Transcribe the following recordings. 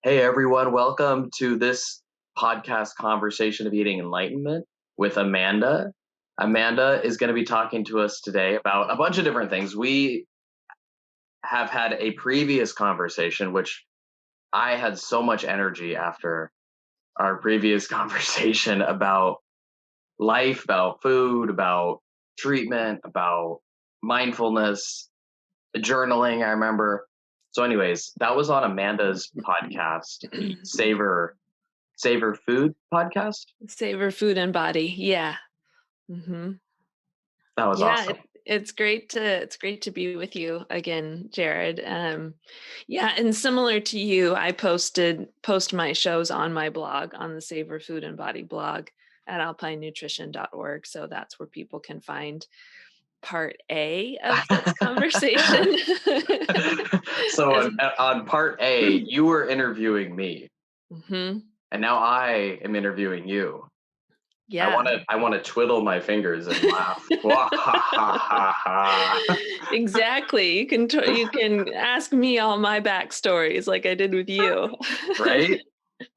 Hey everyone, welcome to this podcast conversation of Eating Enlightenment with Amanda. Amanda is going to be talking to us today about a bunch of different things. We have had a previous conversation, which I had so much energy after our previous conversation about life, about food, about treatment, about mindfulness, journaling, I remember. So anyways, that was on Amanda's podcast, the Savor Food podcast. Savor Food and Body. Yeah. hmm That was Yeah, awesome. it's great to be with you again, Jared. Yeah, and similar to you, I post my shows on my blog on the Savor Food and Body blog at alpinenutrition.org. So that's where people can find part A of this conversation. So As- on part A, you were interviewing me, Mhm. and now I am interviewing you. I want Yeah. to I want to twiddle my fingers and laugh. Wah, ha, ha, ha, ha. Exactly. You can ask me all my backstories like I did with you. Right?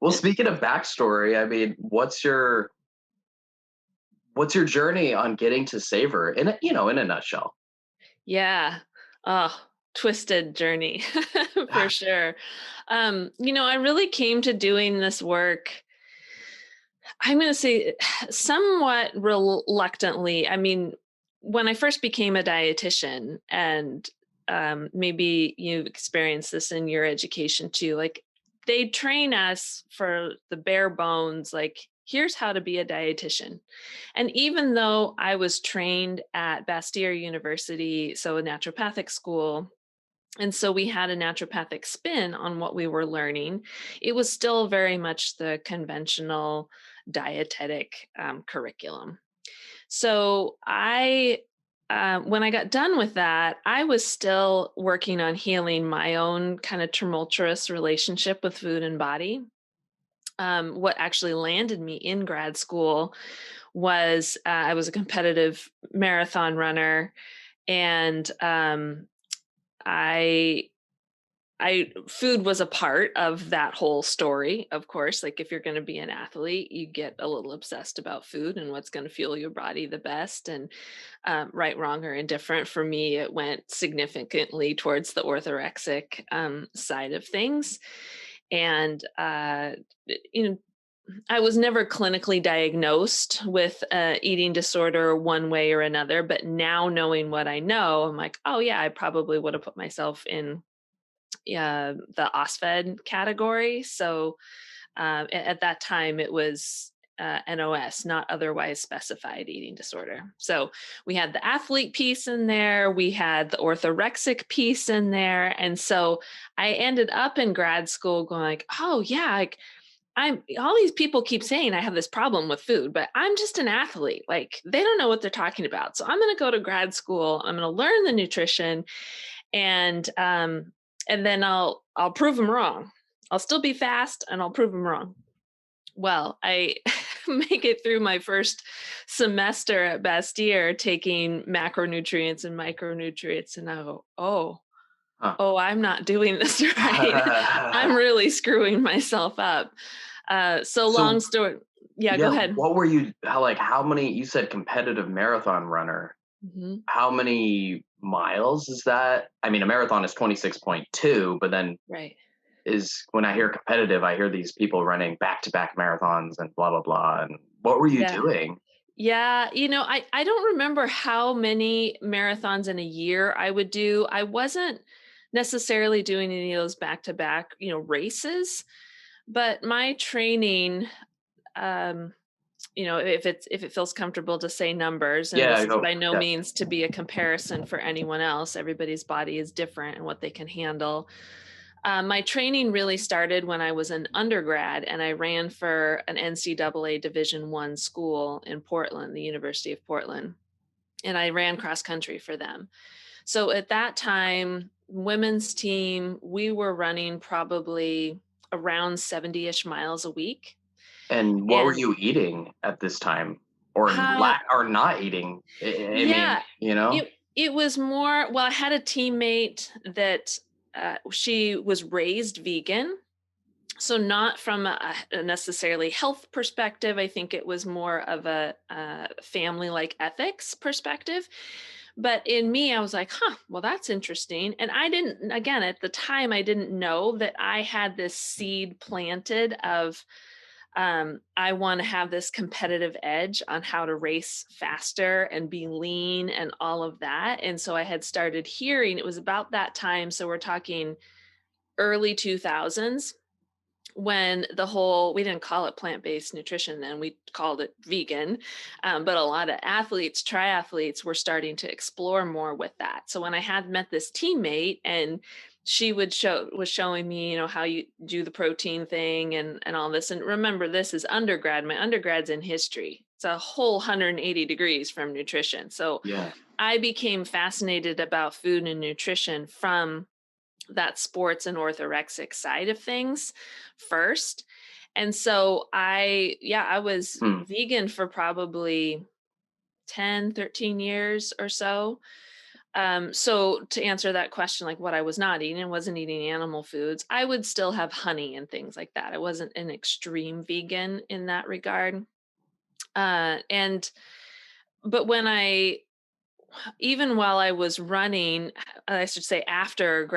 Well, speaking of backstory, I mean, what's your journey on getting to Savor in a nutshell? Yeah. Oh, twisted journey for sure. I really came to doing this work, I'm going to say somewhat reluctantly. I mean, when I first became a dietitian, and maybe you've experienced this in your education too, like they train us for the bare bones, like, here's how to be a dietitian. And even though I was trained at Bastyr University, so a naturopathic school, and so we had a naturopathic spin on what we were learning, it was still very much the conventional dietetic curriculum. So when I got done with that, I was still working on healing my own kind of tumultuous relationship with food and body. What actually landed me in grad school was I was a competitive marathon runner, and I food was a part of that whole story, of course. Like, if you're going to be an athlete, you get a little obsessed about food and what's going to fuel your body the best. And right, wrong, or indifferent, for me, it went significantly towards the orthorexic side of things. And you know, I was never clinically diagnosed with eating disorder one way or another, but now knowing what I know, I'm like, oh yeah, I probably would have put myself in the OSFED category. So at that time, it was NOS, not otherwise specified eating disorder. So we had the athlete piece in there, we had the orthorexic piece in there. And so I ended up in grad school going like, oh yeah, like, I'm all these people keep saying I have this problem with food, but I'm just an athlete. Like, they don't know what they're talking about. So I'm going to go to grad school. I'm going to learn the nutrition, and then I'll prove them wrong. I'll still be fast, and I'll prove them wrong. Well, I make it through my first semester at Bastyr taking macronutrients and micronutrients, and I go, Huh. I'm not doing this right. I'm really screwing myself up. So long So story. Yeah, go yeah, ahead. what were you how many, you said competitive marathon runner. Mhm. How many miles is that? I mean, a marathon is 26.2, but then Right. is when I hear competitive, I hear these people running back-to-back marathons and blah blah blah. And what were you Yeah. doing? Yeah, I don't remember how many marathons in a year I would do. I wasn't necessarily doing any of those back-to-back, races, but my training, um, if it feels comfortable to say numbers, and Yeah, this I is go. by no Yeah. means to be a comparison for anyone else. Everybody's body is different and what they can handle. My training really started when I was an undergrad, and I ran for an NCAA Division I school in Portland, the University of Portland, and I ran cross country for them. So at that time, women's team, we were running probably around 70-ish miles a week. And what were And you eating at this time, or uh, not eating? I mean, yeah, it was more, well, I had a teammate that she was raised vegan. So not from a necessarily health perspective. I think it was more of a family like ethics perspective. But in me, I was like, huh, well, that's interesting. And I didn't, again, at the time, I didn't know that I had this seed planted of, I want to have this competitive edge on how to race faster and be lean and all of that. And so I had started hearing, it was about that time. So we're talking early 2000s, when the whole, we didn't call it plant-based nutrition then, we called it vegan, but a lot of athletes, triathletes, were starting to explore more with that. So when I had met this teammate, and she was showing me, how you do the protein thing and all this. And remember, this is undergrad. My undergrad's in history. It's a whole 180 degrees from nutrition. So Yeah. I became fascinated about food and nutrition from that sports and orthorexic side of things first. And so I was Hmm. vegan for probably 10, 13 years or so. So to answer that question, like what I was not eating, I wasn't eating animal foods. I would still have honey and things like that. I wasn't an extreme vegan in that regard. And but when I even while I was running, I should say after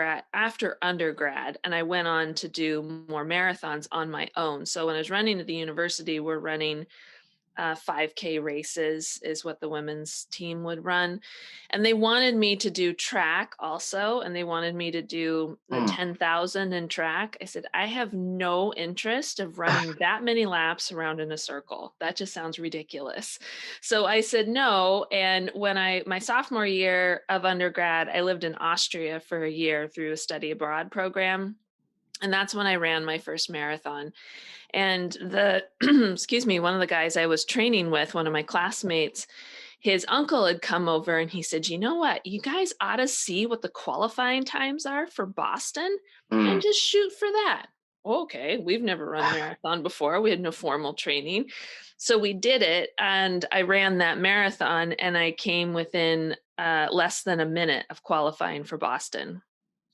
undergrad, and I went on to do more marathons on my own. So when I was running at the university, we're running 5K races is what the women's team would run. And they wanted me to do track also. And they wanted me to do the Hmm. 10,000 in track. I said, I have no interest of running that many laps around in a circle. That just sounds ridiculous. So I said no. And when my sophomore year of undergrad, I lived in Austria for a year through a study abroad program. And that's when I ran my first marathon. And the, excuse me, one of the guys I was training with, one of my classmates, his uncle had come over and he said, you know what? You guys ought to see what the qualifying times are for Boston Hmm. and just shoot for that. Okay, we've never run a marathon before. We had no formal training. So we did it, and I ran that marathon, and I came within less than a minute of qualifying for Boston.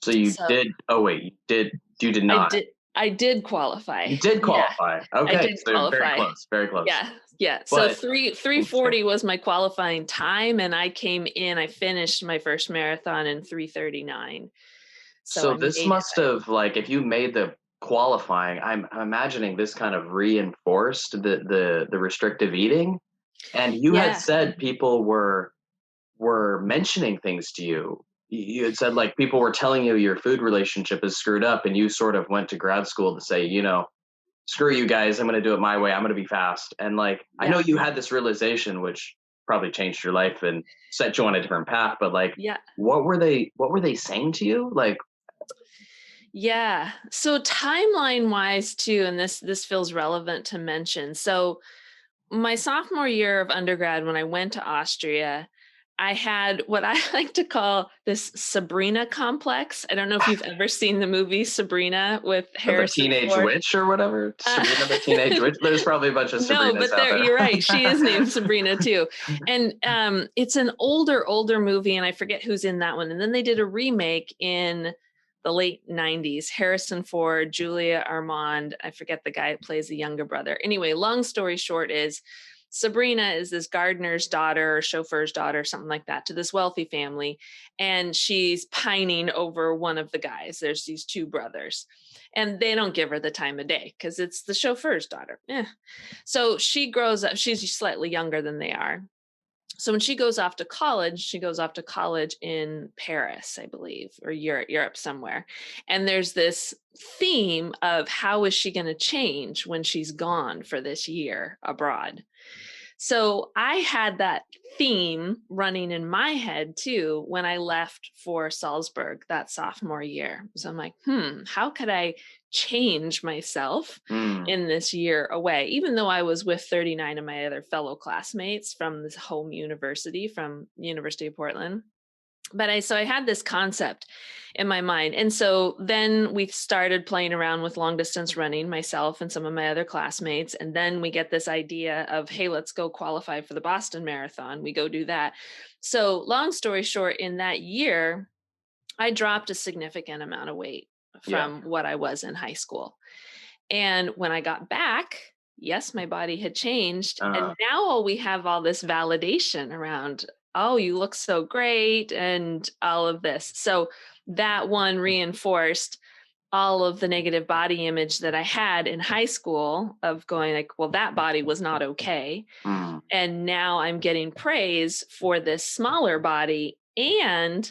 So you So did. Oh wait, you did I not. did I did qualify. You did Yeah. qualify. I Okay, did so very qualify. close, very close. Yeah, yeah. So But three interesting. 3:40 was my qualifying time, and I finished my first marathon in 3:39. So So I this made it must by. have, like, if you made the qualifying, I'm imagining this kind of reinforced the restrictive eating. And you had Yeah. said people were mentioning things to you. You had said, like, people were telling you your food relationship is screwed up, and you sort of went to grad school to say, screw you guys, I'm going to do it my way, I'm going to be fast. And, like, I know Yeah. you had this realization which probably changed your life and set you on a different path, but, like, Yeah. what were they saying to you? Like, Yeah. So timeline wise too, and this feels relevant to mention. So my sophomore year of undergrad, when I went to Austria, I had what I like to call this Sabrina complex. I don't know if you've ever seen the movie Sabrina with the Harrison teenage Ford. witch or whatever, Uh, Sabrina the teenage witch. There's probably a bunch of no, Sabrinas but out there, there. you're right. She is named Sabrina too. And it's an older movie, and I forget who's in that one. And then they did a remake in the late 90s. Harrison Ford, Julia Armand, I forget the guy that plays the younger brother. Anyway, long story short is Sabrina is this gardener's daughter or chauffeur's daughter, something like that, to this wealthy family. And she's pining over one of the guys. There's these two brothers, and they don't give her the time of day because it's the chauffeur's daughter. So she grows up, she's slightly younger than they are. So when she goes off to college in Paris, I believe, or Europe somewhere. And there's this theme of how is she going to change when she's gone for this year abroad. So I had that theme running in my head too when I left for Salzburg that sophomore year. So I'm like, how could I change myself Mm, in this year away? Even though I was with 39 of my other fellow classmates from this home university, from University of Portland. But I had this concept in my mind. And so then we started playing around with long distance running, myself and some of my other classmates. And then we get this idea of, hey, let's go qualify for the Boston Marathon. We go do that. So long story short, in that year, I dropped a significant amount of weight yeah. from what I was in high school. And when I got back, yes, my body had changed. And Uh, now we have all this validation around, oh, you look so great and all of this. So that one reinforced all of the negative body image that I had in high school of going like, well, that body was not okay. mm, And now I'm getting praise for this smaller body, and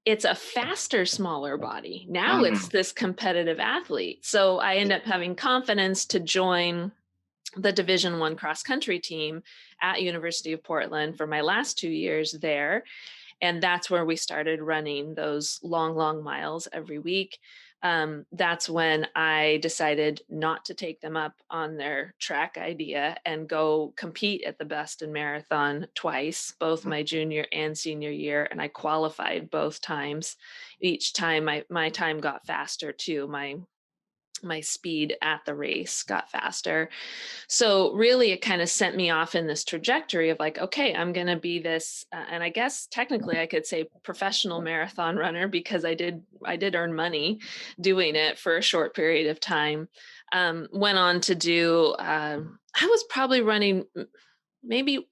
it's a faster, smaller body. Now it's mm, this competitive athlete. So I end up having confidence to join the Division 1 cross country team at University of Portland for my last 2 years there. And that's where we started running those long, long miles every week. That's when I decided not to take them up on their track idea and go compete at the Boston Marathon twice, both mm. my junior and senior year. And I qualified both times. Each time my time got faster too. My speed at the race got faster. So really it kind of sent me off in this trajectory of like, okay, I'm going to be this and I guess technically I could say professional marathon runner, because I did earn money doing it for a short period of time. Went on to do I was probably running maybe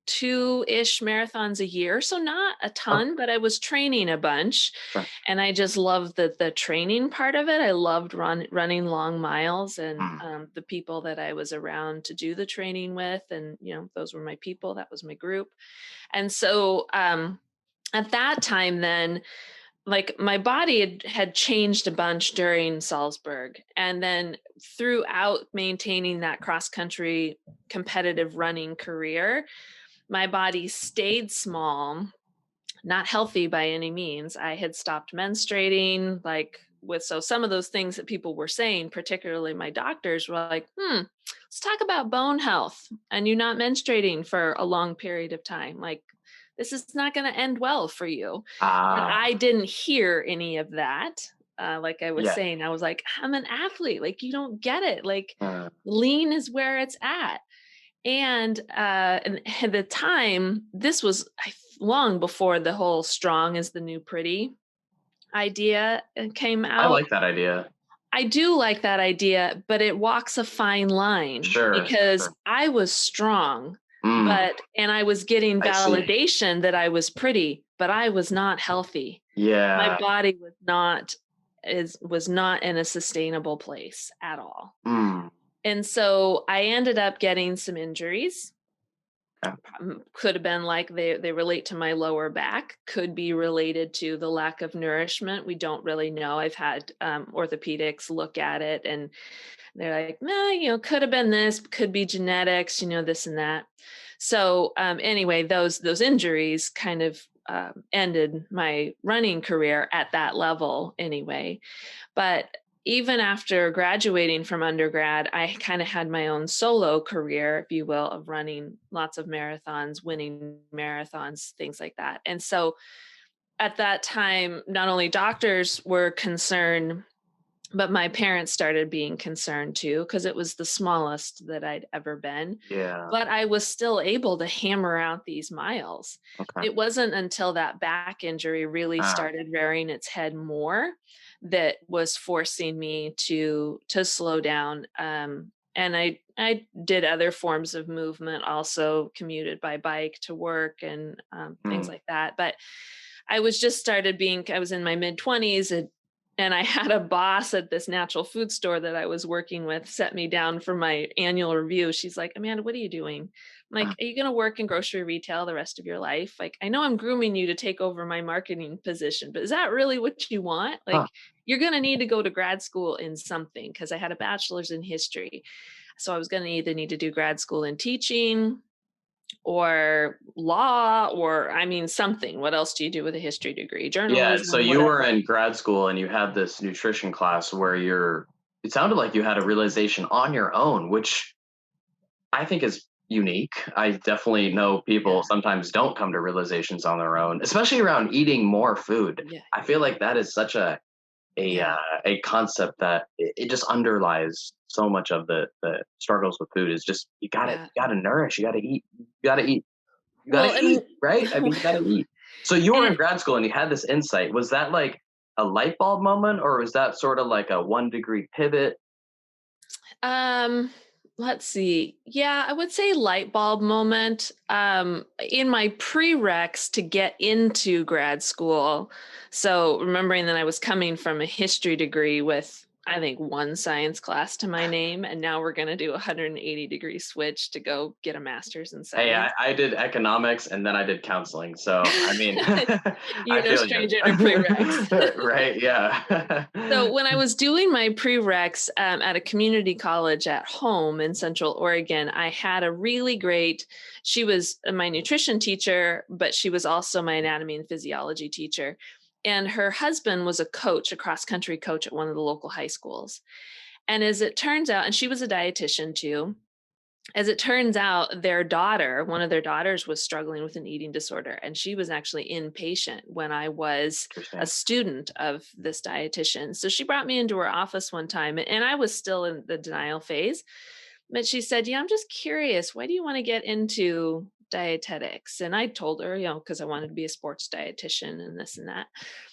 two-ish marathons a year, so not a Okay, ton, but I was training a bunch, sure. and I just loved the training part of it. I loved running long miles, and Mm, the people that I was around to do the training with, and those were my people. That was my group, and so at that time, then like my body had changed a bunch during Salzburg, and then throughout maintaining that cross country competitive running career, my body stayed small, not healthy by any means. I had stopped menstruating, like with so some of those things that people were saying, particularly my doctors, were like, let's talk about bone health and you not menstruating for a long period of time. Like, this is not going to end well for you. But ah, I didn't hear any of that. Like I was yeah. saying, I was like, I'm an athlete. Like, you don't get it. Like, Uh, lean is where it's at. And at the time, this was long before the whole strong is the new pretty idea came I out. like that idea. I do like that idea, but it walks a fine line Sure, because sure. I was strong, Mm, and I was getting I see. validation that I was pretty, but I was not healthy. My Yeah. body was not in a sustainable place at all. Mm, And so I ended up getting some injuries. okay. Could have been like they relate to my lower back, could be related to the lack of nourishment. We don't really know. I've had orthopedics look at it, and they're like, nah, could have been this, could be genetics, this and that. So anyway, those injuries kind of ended my running career at that level anyway. But even after graduating from undergrad, I kind of had my own solo career, if you will, of running lots of marathons, winning marathons, things like that. And so at that time, not only doctors were concerned, but my parents started being concerned too, because it was the smallest that I'd ever been. Yeah. But I was still able to hammer out these miles. Okay. It wasn't until that back injury really Ah, started rearing its head more that was forcing me to slow down. And I did other forms of movement, also commuted by bike to work and things mm, like that. But I was in my mid 20s, and I had a boss at this natural food store that I was working with set me down for my annual review. She's like, Amanda, what are you doing? I'm like, ah, are you going to work in grocery retail the rest of your life? Like, I know I'm grooming you to take over my marketing position, but is that really what you want? huh. Like, you're going to need to go to grad school in something, because I had a bachelor's in history. So I was going to either need to do grad school in teaching or law, or I mean, something. What else do you do with a history degree? Yeah. So Journalism, you were whatever. in grad school and you had this nutrition class where it sounded like you had a realization on your own, which I think is unique. I definitely know people Yeah. sometimes don't come to realizations on their own, especially around eating more food. Yeah. I feel like that is such a Yeah. a concept that it just underlies so much of the struggles with food is just Yeah. you gotta nourish, you gotta eat, you gotta eat, you gotta Well, eat, and right? I mean, you gotta eat. So you and were in it grad school and you had this insight. Was that like a light bulb moment, or was that sort of like a 1 degree pivot? Um, let's see. Yeah, I would say light bulb moment. In my prereqs to get into grad school. So remembering that I was coming from a history degree with, I think, one science class to my name, and now we're going to do a 180-degree switch to go get a master's in Hey, science. I did economics and then I did counseling. So, I mean, You're I no feel you. stranger to prereqs. Right? Yeah. So when I was doing my prereqs at a community college at home in Central Oregon, I had a really great, she was my nutrition teacher, but she was also my anatomy and physiology teacher. And her husband was a coach, a cross country coach at one of the local high schools. And as it turns out, and she was a dietitian too, as it turns out, their daughter, one of their daughters was struggling with an eating disorder, and she was actually inpatient when I was a Interesting. student of this dietitian. So she brought me into her office one time, and I was still in the denial phase. But she said, "Yeah, I'm just curious. Why do you want to get into dietetics?" And I told her, because I wanted to be a sports dietitian and this and that.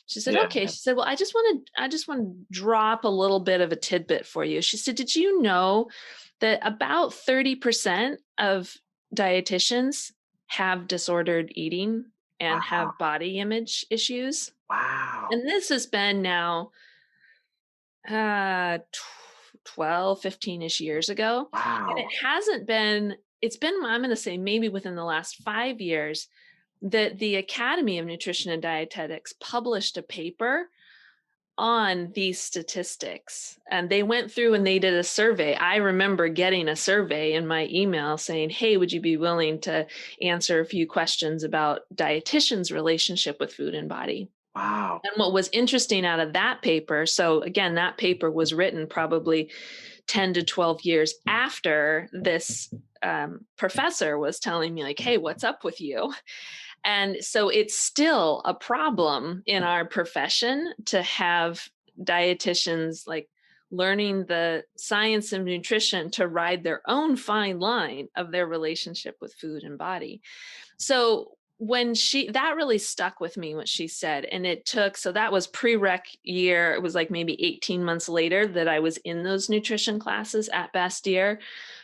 She said, Yeah. "Okay." She said, "Well, I just want to drop a little bit of a tidbit for you." She said, "Did you know that about 30% of dietitians have disordered eating and Wow. have body image issues?" Wow. And this has been now 12, 15-ish years ago. And it Wow. hasn't been, it's been, I'm going to say maybe within the last 5 years that the Academy of Nutrition and Dietetics published a paper on these statistics. And they went through and they did a survey. I remember getting a survey in my email saying, "Hey, would you be willing to answer a few questions about dietitians' relationship with food and body?" Wow. And what was interesting out of that paper, so again, that paper was written probably 10 to 12 years after this professor was telling me, like, "Hey, what's up with you?" And so it's still a problem in our profession to have dietitians like learning the science of nutrition to ride their own fine line of their relationship with food and body. So when that really stuck with me, what she said, and it took, so that was prereq year. It was like maybe 18 months later that I was in those nutrition classes at Bastyr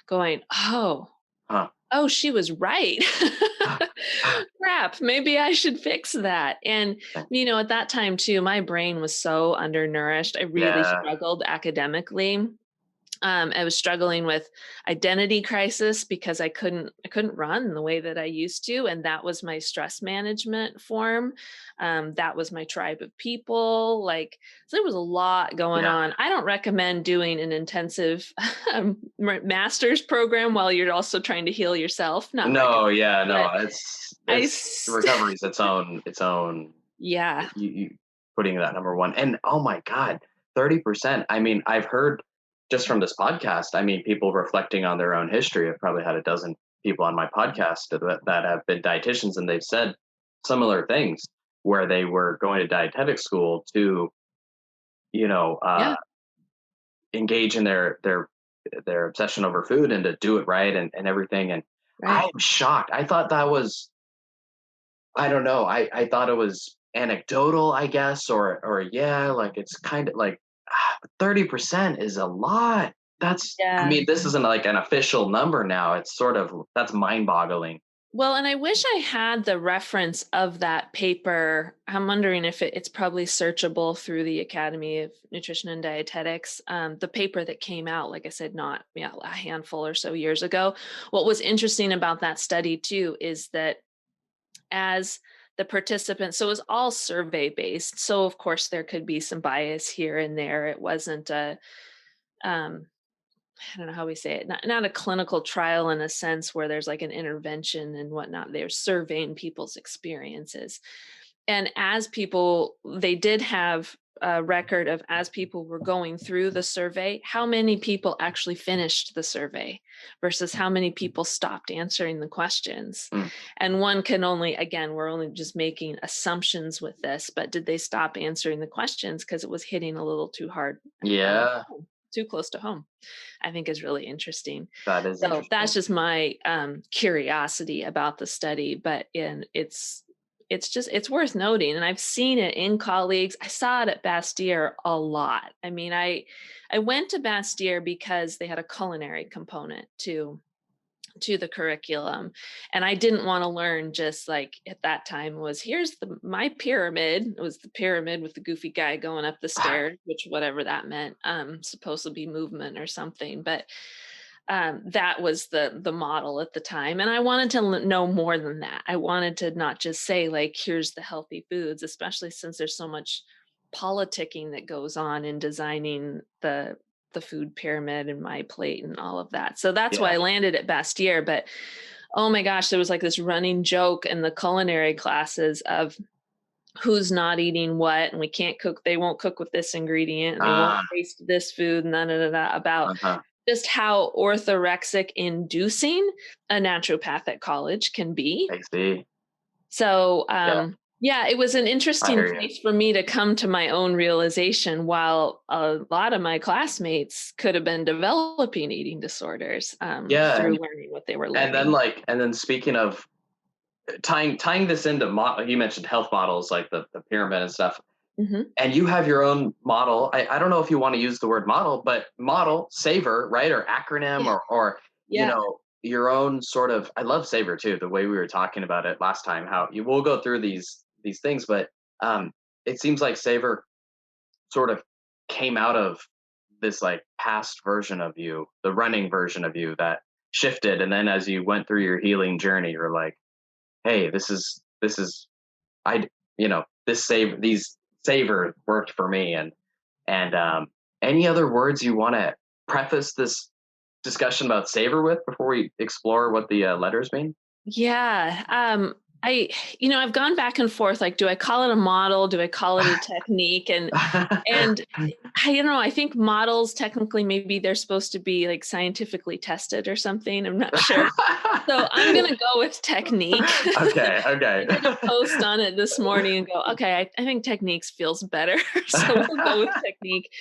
going, Huh. oh, she was right. Crap, maybe I should fix that. And, at that time too, my brain was so undernourished. I really Yeah. struggled academically. I was struggling with identity crisis because I couldn't run the way that I used to, and that was my stress management form. That was my tribe of people. Like, so there was a lot going Yeah. on. I don't recommend doing an intensive master's program while you're also trying to heal yourself. Not No, recommend. yeah, no. But I, It's recovery is its own yeah, you putting that number one. And oh my God, 30%. I mean, I've heard just from this podcast, I mean, people reflecting on their own history. I've probably had a dozen people on my podcast that have been dietitians, and they've said similar things where they were going to dietetic school to, you know, yeah, engage in their obsession over food and to do it right and everything. And right. I'm shocked. I thought that was, I don't know. I thought it was anecdotal, I guess, or yeah, like it's kind of like 30% is a lot. I Yeah. mean, this isn't like an official number now. It's sort of, that's mind boggling. Well, and I wish I had the reference of that paper. I'm wondering if it's probably searchable through the Academy of Nutrition and Dietetics. The paper that came out, like I said, not a handful or so years ago. What was interesting about that study too is that as the participants, so it was all survey based. So of course there could be some bias here and there. It wasn't a um, I don't know how we say it, not a clinical trial in a sense where there's like an intervention and whatnot. They're surveying people's experiences. And as people, they did have a record of as people were going through the survey, how many people actually finished the survey versus how many people stopped answering the questions. Mm. And one can only, again, we're only just making assumptions with this, but did they stop answering the questions because it was hitting a little too hard, Yeah, too close to home? I think is really interesting. that is So interesting. that's just my curiosity about the study, but it's it's worth noting, and I've seen it in colleagues. I saw it at Bastyr a lot. I mean, I went to Bastyr because they had a culinary component to the curriculum, and I didn't want to learn just like at that time was here's my pyramid. It was the pyramid with the goofy guy going up the stairs, which whatever that meant, supposed to be movement or something, but that was the model at the time, and I wanted to know more than that. I wanted to not just say like here's the healthy foods, especially since there's so much politicking that goes on in designing the food pyramid and my plate and all of that. So that's why Yeah. I landed at Bastyr. But oh my gosh, there was like this running joke in the culinary classes of who's not eating what, and we can't cook, they won't cook with this ingredient, and they won't Ah, taste this food, and da, da, da, da, about uh-huh. just how orthorexic inducing a naturopathic college can be. I see. So, Yeah, yeah, it was an I interesting hear you. place for me to come to my own realization while a lot of my classmates could have been developing eating disorders Yeah, through learning what they were and then learning. like, and then speaking of tying this into you mentioned health models like the pyramid and stuff, Hmm. and you have your own model. I don't know if you want to use the word model, but model Savor, right, or acronym, Yeah. or Yeah. your own sort of. I love Savor too. The way we were talking about it last time, how you will go through these things, but um, it seems like Savor sort of came out of this like past version of you, the running version of you that shifted, and then as you went through your healing journey, you're like, hey, this is I this these Savor worked for me. And any other words you want to preface this discussion about Savor with before we explore what the letters mean? Yeah. I, I've gone back and forth. Like, do I call it a model? Do I call it a technique? And I don't know. I think models technically maybe they're supposed to be like scientifically tested or something. I'm not sure. So I'm gonna go with technique. Okay, I okay. did a post on it this morning and go, okay, I think techniques feels better. So we'll go with technique.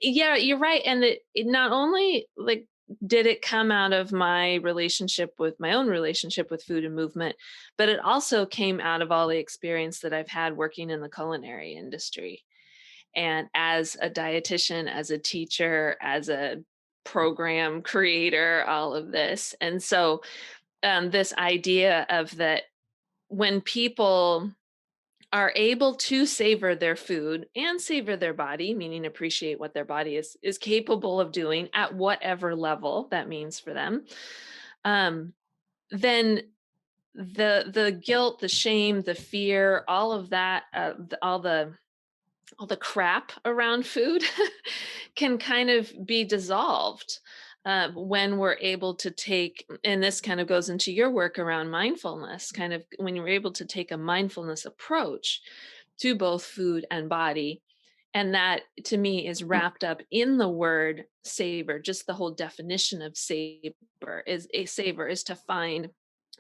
Yeah, you're right. And it not only like did it come out of my own relationship with food and movement, but it also came out of all the experience that I've had working in the culinary industry. And as a dietitian, as a teacher, as a program creator, all of this. And so this idea of that when people are able to savor their food and savor their body, meaning appreciate what their body is capable of doing at whatever level that means for them, um, then the guilt, the shame, the fear, all of that, all the crap around food can kind of be dissolved when we're able to take, and this kind of goes into your work around mindfulness, kind of when you're able to take a mindfulness approach to both food and body. And that to me is wrapped up in the word savor. Just the whole definition of savor is to find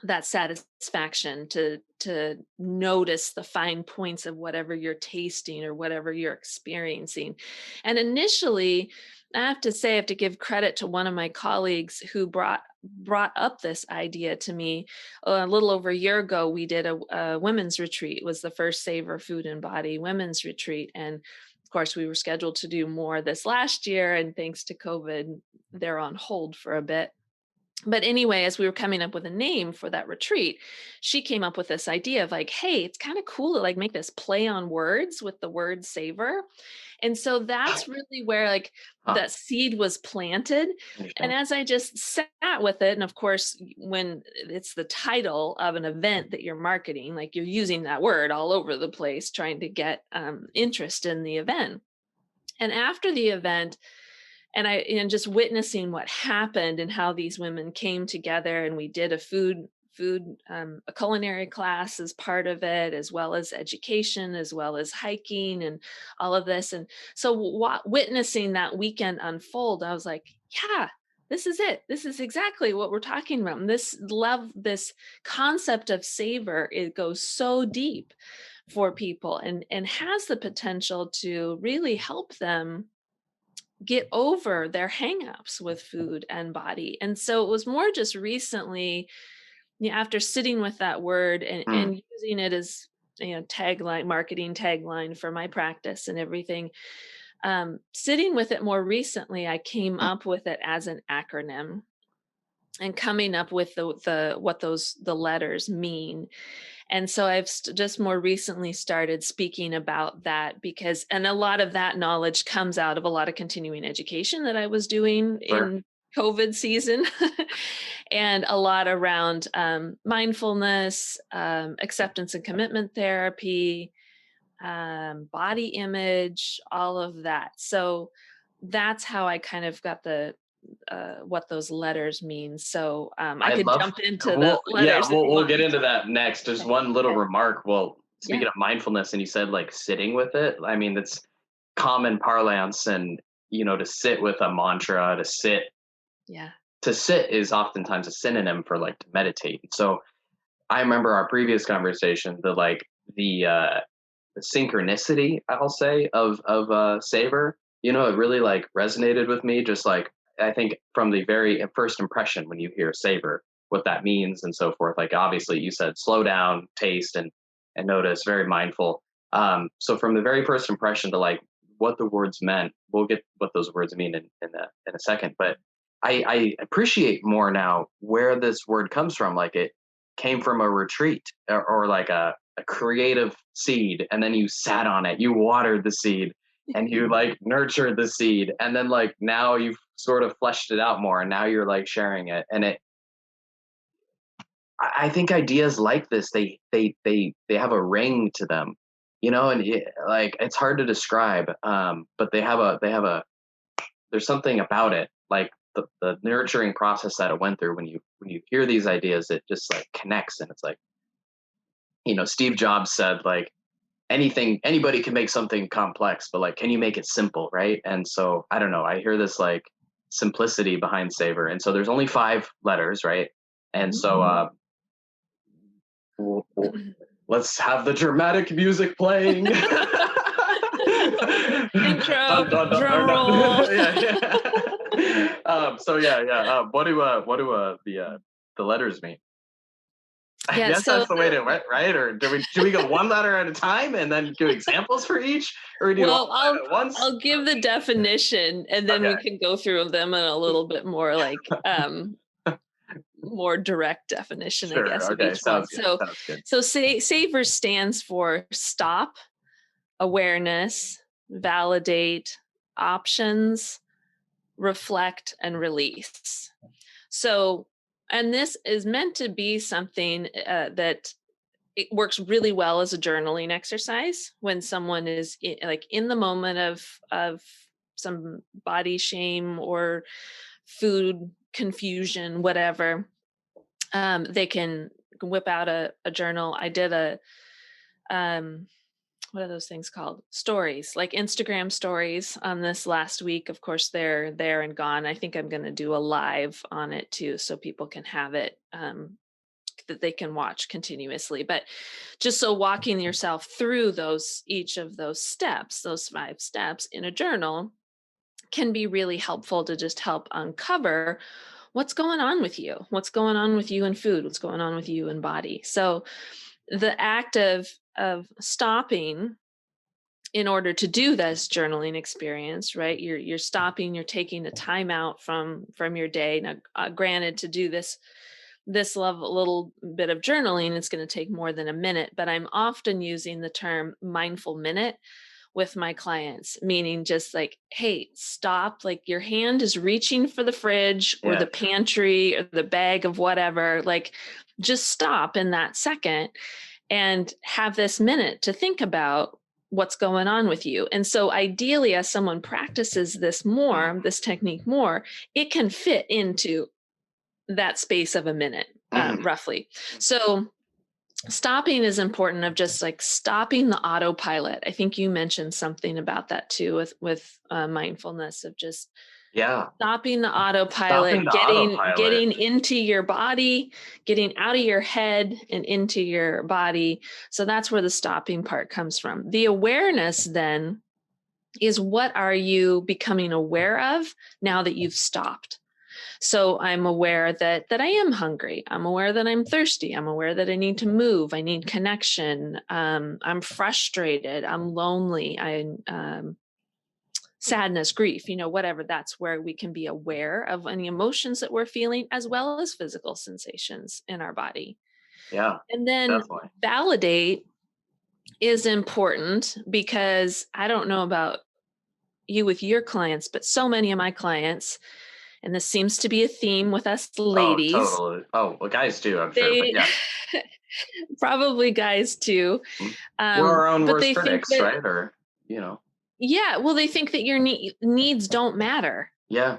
that satisfaction, to notice the fine points of whatever you're tasting or whatever you're experiencing. And initially, I have to give credit to one of my colleagues who brought up this idea to me a little over a year ago. We did a women's retreat. It was the first Savor Food and Body women's retreat, and of course we were scheduled to do more this last year, and thanks to COVID they're on hold for a bit. But anyway, as we were coming up with a name for that retreat, she came up with this idea of like, hey, it's kind of cool to like make this play on words with the word savor. And so that's really where like Huh, that seed was planted. And interesting. as I just sat with it, and of course, when it's the title of an event that you're marketing, like you're using that word all over the place, trying to get interest in the event. And after the event, and just witnessing what happened and how these women came together, and we did a culinary class as part of it, as well as education, as well as hiking and all of this. And so witnessing that weekend unfold, I was like, yeah, this is it. This is exactly what we're talking about. And this concept of savor, it goes so deep for people and has the potential to really help them get over their hangups with food and body. And so it was more just recently yeah, after sitting with that word and Mm, using it as, tagline, marketing tagline for my practice and everything, sitting with it more recently, I came mm, up with it as an acronym and coming up with the what the letters mean. And so I've just more recently started speaking about that, because, and a lot of that knowledge comes out of a lot of continuing education that I was doing sure. in COVID season, and a lot around mindfulness, acceptance and commitment therapy, body image, all of that. So that's how I kind of got the what those letters mean. So I I could love. jump into the Well, yeah, letters if you we'll want get me into to. that next. Just Okay. one little Okay. remark. Well, Yeah. speaking of mindfulness, and you said like sitting with it. I mean, that's common parlance, and to sit with a mantra, Yeah. to sit is oftentimes a synonym for like to meditate. So I remember our previous conversation, the synchronicity, I'll say, of Savor. It really like resonated with me. Just like I think from the very first impression when you hear Savor, what that means and so forth. Like obviously you said slow down, taste, and notice, very mindful. So from the very first impression to like what the words meant, we'll get what those words mean in a second. But I appreciate more now where this word comes from. Like it came from a retreat, or like a creative seed, and then you sat on it, you watered the seed, and you like nurtured the seed, and then like now you've sort of fleshed it out more, and now you're like sharing it. And I think ideas like this, they have a ring to them, and like it's hard to describe, but they have a there's something about it, like the nurturing process that it went through. When you hear these ideas, it just like connects, and it's like, Steve Jobs said, like, anybody can make something complex, but like, can you make it simple, right? And so I don't know, I hear this like simplicity behind Savor. And so there's only 5 letters, right? And Mhm. so let's have the dramatic music playing. Dun, Intro, dun, dun, drum dun, dun. roll. Yeah, yeah. So yeah. What do the letters mean? I Yeah, guess so that's the way to, right? Or should we go one letter at a time and then do examples for each, or do all well, 5 at once? I'll give the definition, and then Okay, we can go through them in a little bit more like more direct definition, I guess, sure. of Okay, each one. sounds good. So Sounds good. SAVER stands for stop, awareness, validate, options, reflect, and release. So, and this is meant to be something that it works really well as a journaling exercise when someone is like in the moment of some body shame or food confusion, whatever. They can whip out a journal. I did a what are those things called? Stories, like Instagram stories on this last week. Of course, they're there and gone. I think I'm going to do a live on it too, so people can have it, that they can watch continuously. But just so walking yourself through each of those steps, those 5 steps in a journal, can be really helpful to just help uncover what's going on with you, what's going on with you in food, what's going on with you in body. So the act of stopping in order to do this journaling experience, right? You're stopping, you're taking a time out from your day. Now, granted, to do this level little bit of journaling, it's going to take more than a minute, but I'm often using the term mindful minute with my clients, meaning just like, hey, stop, like your hand is reaching for the fridge or Yeah. the pantry or the bag of whatever, like just stop in that second and have this minute to think about what's going on with you. And so ideally, as someone practices this technique more, it can fit into that space of a minute, Mhm. roughly. So stopping is important, of just like stopping the autopilot. I think you mentioned something about that too with mindfulness, of just Yeah. stopping the Stopping autopilot, the getting autopilot. getting into your body, getting out of your head and into your body. So that's where the stopping part comes from. The awareness then is, what are you becoming aware of now that you've stopped? So I'm aware that I am hungry. I'm aware that I'm thirsty. I'm aware that I need to move. I need connection. I'm frustrated. I'm lonely. Sadness, grief, whatever. That's where we can be aware of any emotions that we're feeling, as well as physical sensations in our body. Yeah, And then definitely. validate is important, because I don't know about you with your clients, but so many of my clients, and this seems to be a theme with us Oh, ladies, totally. Oh, well, guys do, I'm sure, but they yeah. probably guys too, Mm. We're our own but worst they think critics, that, right? Or, you know, yeah, well, they think that your needs don't matter. yeah.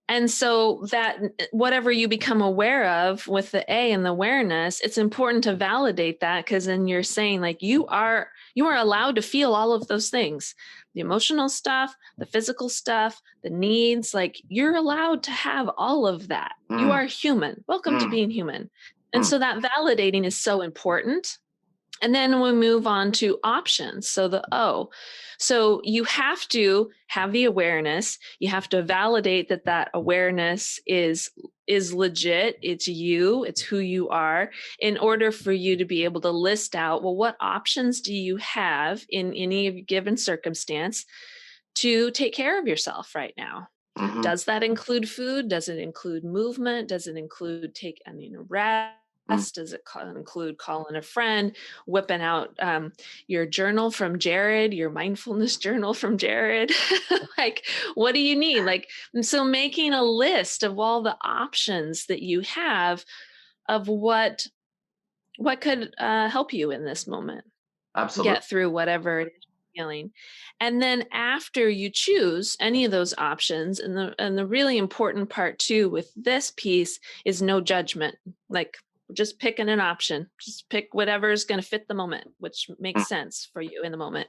And so that whatever you become aware of with the A and the awareness, it's important to validate that, because then you're saying, like, you are allowed to feel all of those things, the emotional stuff, the physical stuff, the needs, like, you're allowed to have all of that. You Mm, are human. Welcome to mm, being human. And mm, so that validating is so important. And then we move on to options. So the O. So you have to have the awareness. You have to validate that that awareness is legit. It's you. It's who you are. In order for you to be able to list out, well, what options do you have in any given circumstance to take care of yourself right now? mhm, Does that include food? Does it include movement? Does it include rest? mm. Does it include calling a friend, whipping out your journal from Jared, your mindfulness journal from Jared? Like, what do you need? Like, and so making a list of all the options that you have of what could help you in this moment Absolutely. get through whatever it is you're feeling. And then after you choose any of those options, and the really important part too with this piece is no judgment. Like, just picking an option, just pick whatever is going to fit the moment, which Mm, makes sense for you in the moment.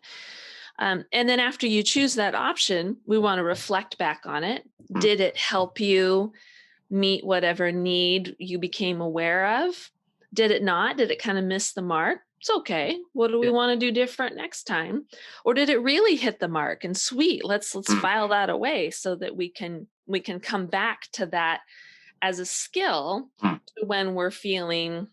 And then after you choose that option, we want to reflect back on it. mm. Did it help you meet whatever need you became aware of? Did it not? Did it kind of miss the mark? It's okay. What do we Yeah. want to do different next time? Or did it really hit the mark? And sweet, let's Mm, file that away so that we can come back to that as a skill mm. when we're feeling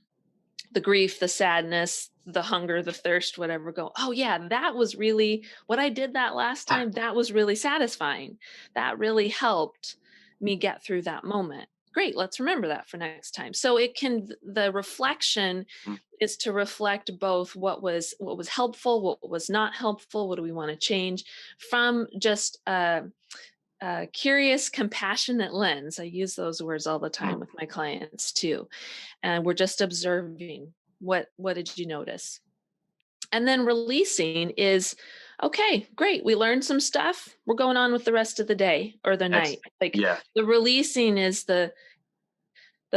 the grief, the sadness, the hunger, the thirst, whatever. Go, oh yeah, that was really what I did that last time. That was really satisfying. That really helped me get through that moment. Great, let's remember that for next time. So the reflection Mm. is to reflect both what was helpful, what was not helpful, what do we want to change, from just a curious, compassionate lens. I use those words all the Mm. time with my clients too. And we're just observing, what did you notice? And then releasing is, okay, great, we learned some stuff, we're going on with the rest of the day or the Ex night. Like, Yeah. the releasing is the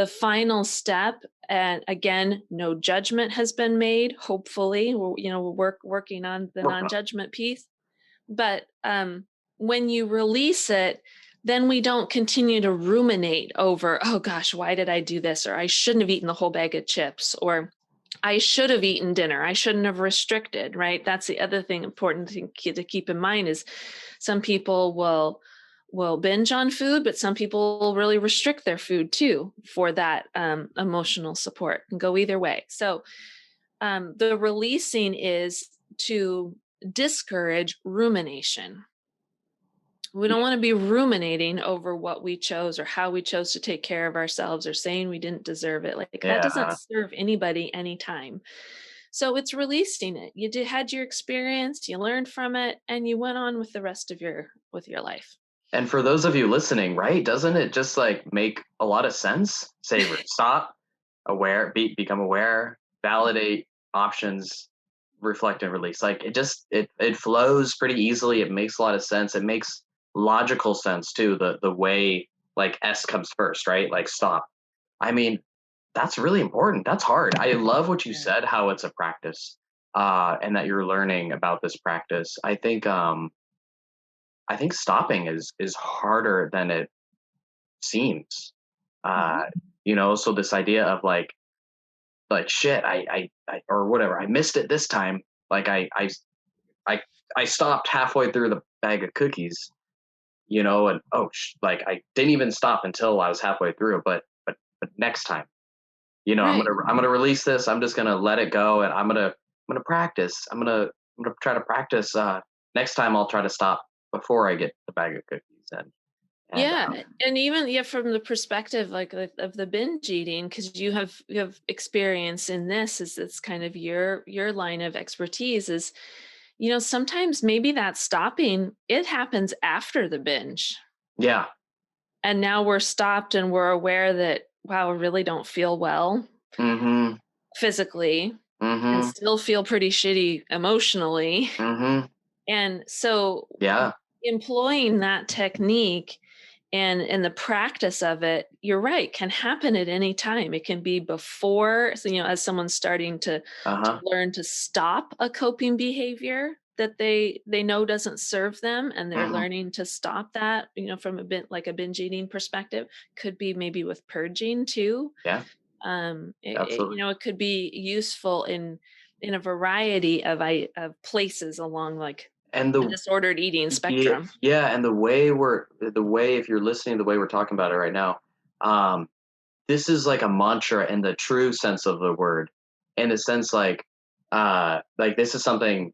final step. And again, no judgment has been made. Hopefully, we're working on the Working on non-judgment piece. But when you release it, then we don't continue to ruminate over, oh gosh, why did I do this? Or I shouldn't have eaten the whole bag of chips, or I should have eaten dinner. I shouldn't have restricted, right? That's the other thing important to keep in mind is some people will binge on food, but some people will really restrict their food too for that emotional support. It can go either way. So the releasing is to discourage rumination. We don't Yeah. want to be ruminating over what we chose or how we chose to take care of ourselves, or saying we didn't deserve it. Like, that doesn't Yeah. serve anybody anytime. So it's releasing it. Had your experience, you learned from it, and you went on with the rest of your life. And for those of you listening, right, doesn't it just like make a lot of sense? Savor, stop, become aware, validate options, reflect and release. Like it flows pretty easily. It makes a lot of sense. It makes logical sense too. The way like S comes first, right? Like stop. I mean, that's really important. That's hard. I love what you Yeah. said, how it's a practice, and that you're learning about this practice. I think stopping is harder than it seems. Mhm. Uh, so this idea of like shit, I or whatever, I missed it this time. Like I I stopped halfway through the bag of cookies. and like I didn't even stop until I was halfway through, but next time, Right. I'm gonna release this. I'm just gonna let it go, and I'm gonna practice. I'm gonna try to practice. Next time, I'll try to stop before I get the bag of cookies, and Yeah, and even from the perspective of the binge eating, because you have experience in this, is it's kind of your line of expertise. Is sometimes maybe that stopping it happens after the binge, yeah, and now we're stopped and we're aware that wow, I really don't feel well mm-hmm, physically, and mm-hmm, still feel pretty shitty emotionally, mm-hmm, and so yeah, employing that technique and the practice of it, you're right, can happen at any time. It can be before, so, as someone's starting to uh-huh, learn to stop a coping behavior that they know doesn't serve them, and they're mm-hmm, learning to stop that, from a bit like a binge eating perspective. Could be maybe with purging too. yeah, absolutely. It could be useful in a variety of places along like And the disordered eating yeah, spectrum. yeah, and the way if you're listening, the way we're talking about it right now, um, this is like a mantra in the true sense of the word, in the sense like this is something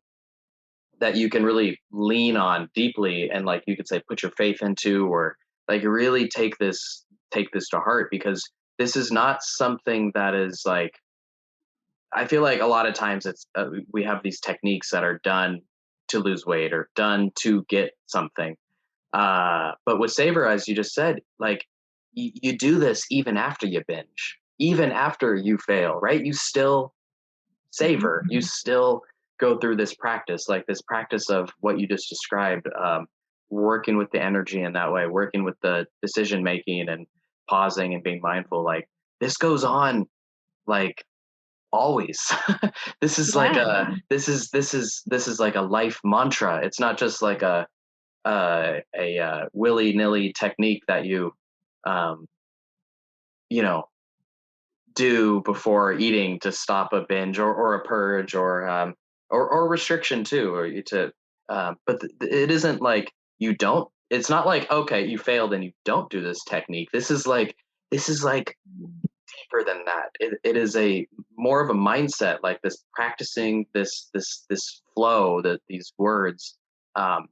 that you can really lean on deeply, and like you could say put your faith into, or like really take this to heart, because this is not something that is like, I feel like a lot of times we have these techniques that are done to lose weight or done to get something. But with Savor, as you just said, like you do this even after you binge, even after you fail, right? You still Mhm. savor, you still go through this practice, like this practice of what you just described, working with the energy in that way, working with the decision making and pausing and being mindful. Like this goes on like always. This is like Yeah. this is like a life mantra. It's not just like a willy nilly technique that um, you know do before eating to stop a binge, or a purge, or restriction too, or you to but it isn't like you don't. It's not like, okay, you failed and you don't do this technique. This is like deeper than that. It is a more of a mindset, like this practicing this flow, that these words, um,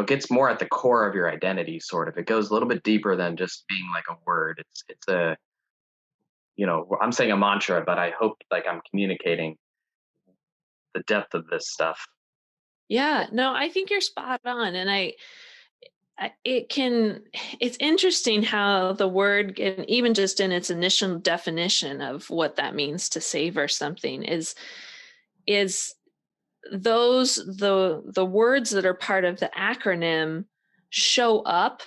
gets more at the core of your identity. Sort of, it goes a little bit deeper than just being like a word. It's a, I'm saying a mantra, but I hope like I'm communicating the depth of this stuff. Yeah, no, I think you're spot on, and it can it's interesting how the word can, even just in its initial definition of what that means to savor something, is those the words that are part of the acronym show up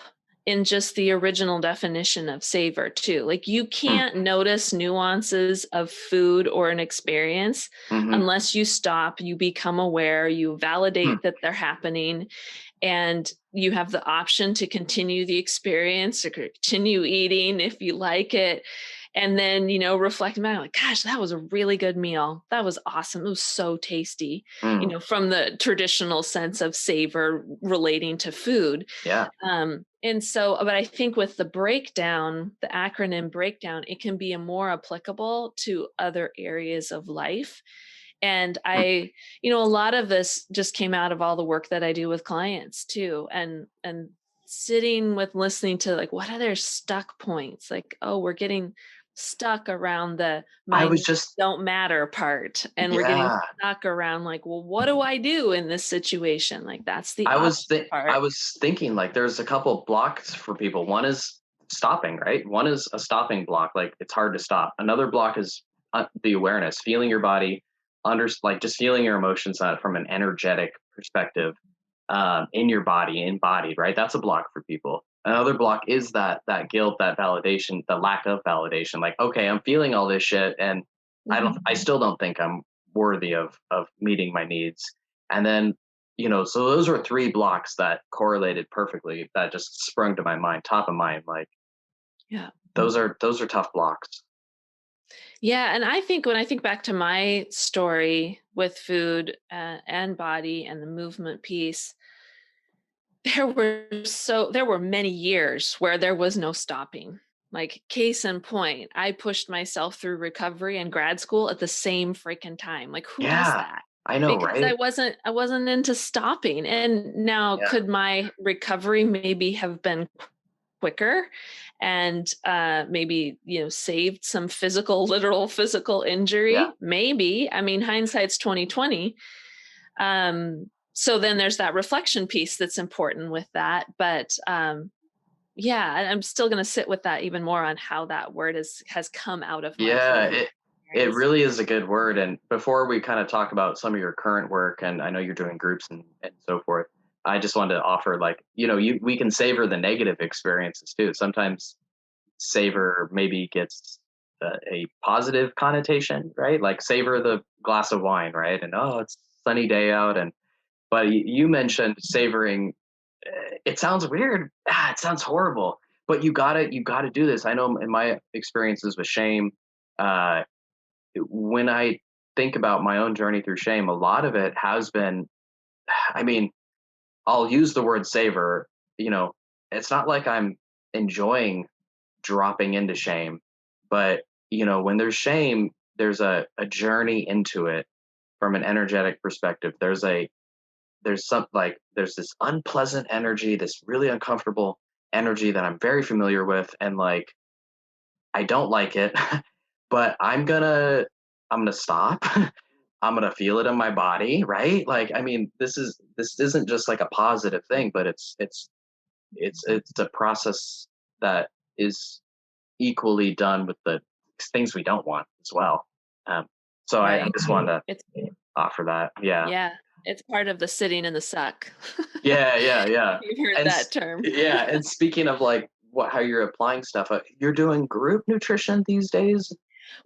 in just the original definition of savor too. Like you Hmm. can't notice nuances of food or an experience Mm-hmm. unless you stop, you become aware, you Hmm. validate that they're happening, and you have the option to continue the experience or continue eating if you like it, and then reflect back like, gosh, that was a really good meal, that was awesome, it was so tasty, Mm. from the traditional sense of savor relating to food. Yeah. And so, but I think with the breakdown, the acronym breakdown, it can be a more applicable to other areas of life. And Hmm. a lot of this just came out of all the work that I do with clients too. And sitting with listening to like, what are their stuck points? Like, oh, we're getting stuck around the I my was just don't matter part. And we're getting Yeah. stuck around like, well, what do I do in this situation? Like that's the opposite I part. was thinking like there's a couple blocks for people. One is stopping, right? One is a stopping block, like it's hard to stop. Another block is the awareness, feeling your body, like just feeling your emotions from an energetic perspective, in your body, embodied, right? That's a block for people. Another block is that guilt, that validation, the lack of validation. Like, okay, I'm feeling all this shit, and Mhm. I still don't think I'm worthy of meeting my needs. And then, so those were three blocks that correlated perfectly. That just sprung to my mind, top of mind. Like Yeah. those are tough blocks. Yeah, and I think when I think back to my story with food and body and the movement piece, There were many years where there was no stopping. Like, case in point, I pushed myself through recovery and grad school at the same freaking time. Like, who does Yeah, that? I know, Because right? I wasn't into stopping. And now, Yeah, could my recovery maybe have been quicker and maybe, saved some literal physical yeah, injury? Maybe. I mean, hindsight's 2020. So then there's that reflection piece that's important with that. But yeah, I'm still going to sit with that even more on how that word has come out of my yeah. food. It really is a good word. And before we kind of talk about some of your current work, and I know you're doing groups and so forth, I just wanted to offer, like, we can savor the negative experiences too. Sometimes savor maybe gets a positive connotation, right? Like savor the glass of wine, right? And oh, it's a sunny day out, and but you mentioned savoring. It sounds weird. It sounds horrible. But you gotta do this. I know in my experiences with shame, uh, when I think about my own journey through shame, a lot of it has been. I mean, I'll use the word savor. You know, it's not like I'm enjoying dropping into shame, but when there's shame, there's a journey into it from an energetic perspective. There's this unpleasant energy, this really uncomfortable energy that I'm very familiar with, and like I don't like it, but I'm gonna stop. I'm gonna feel it in my body, right? Like, I mean, this isn't just like a positive thing, but it's a process that is equally done with the things we don't want as well. Um, so I Right. just wanted It's to offer that. Yeah. Yeah, it's part of the sitting in the suck. Yeah, yeah, yeah. You've heard And that term. yeah, and speaking of like how you're applying stuff, you're doing group nutrition these days,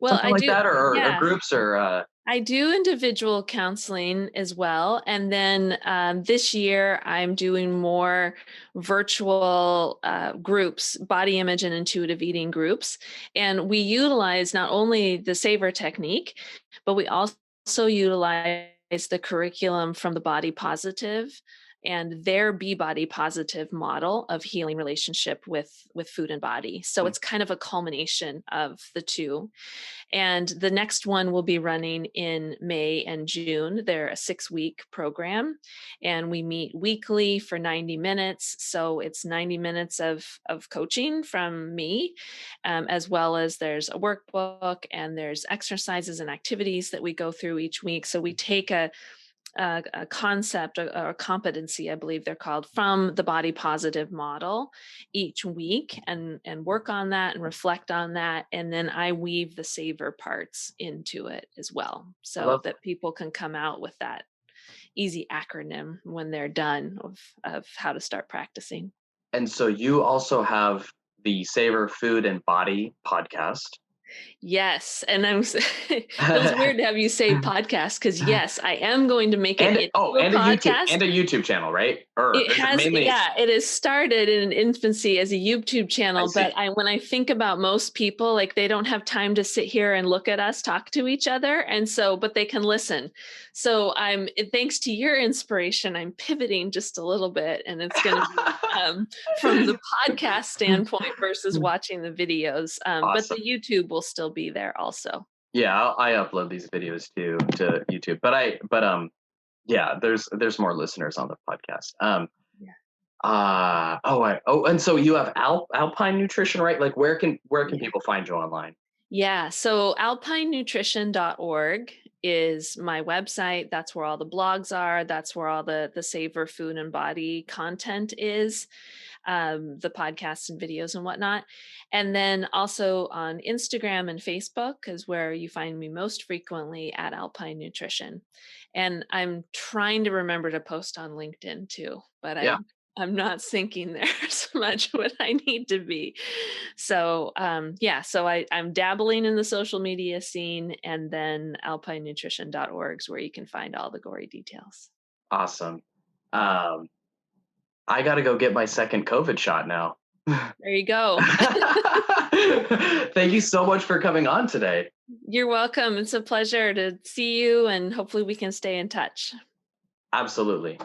Well, something I like do, that, or yeah. groups, or I do individual counseling as well. And then this year, I'm doing more virtual groups, body image and intuitive eating groups. And we utilize not only the Savor technique, but we also utilize the curriculum from the Body Positive and their Be Body Positive model of healing relationship with food and body. So mm, it's kind of a culmination of the two. And the next one will be running in May and June. They're a 6-week program, and we meet weekly for 90 minutes. So it's 90 minutes of coaching from me, as well as there's a workbook and there's exercises and activities that we go through each week. So we take a concept or a competency, I believe they're called, from the body positive model each week and work on that and reflect on that. And then I weave the savor parts into it as well, I so love. that people can come out with that easy acronym when they're done of how to start practicing. And so you also have the Savor Food and Body podcast. Yes. And feels weird to have you say podcast, because yes, I am going to make it into a And podcast. a YouTube channel, right? Or It is it has, mainly? yeah, it is started in infancy as a YouTube I channel, but see. when I think about most people, like, they don't have time to sit here and look at us talk to each other, and so, but they can listen. So thanks to your inspiration, I'm pivoting just a little bit, and it's going to be from the podcast standpoint versus watching the videos. But Awesome. the YouTube will still be there also. Yeah, I upload these videos to YouTube, yeah, there's more listeners on the podcast. Yeah. And so you have Alpine Nutrition, right? Like, where can Yeah. people find you online? Yeah, so alpinenutrition.org is my website. That's where all the blogs are. That's where all the Savor Food and Body content is, the podcasts and videos and whatnot. And then also on Instagram and Facebook is where you find me most frequently at Alpine Nutrition. And I'm trying to remember to post on LinkedIn too, but Yeah, I'm not syncing there as much what I need to be. So yeah, so I'm dabbling in the social media scene, and then alpinenutrition.org is where you can find all the gory details. awesome. Um, I got to go get my second COVID shot now. There you go. Thank you so much for coming on today. You're welcome. It's a pleasure to see you, and hopefully we can stay in touch. Absolutely.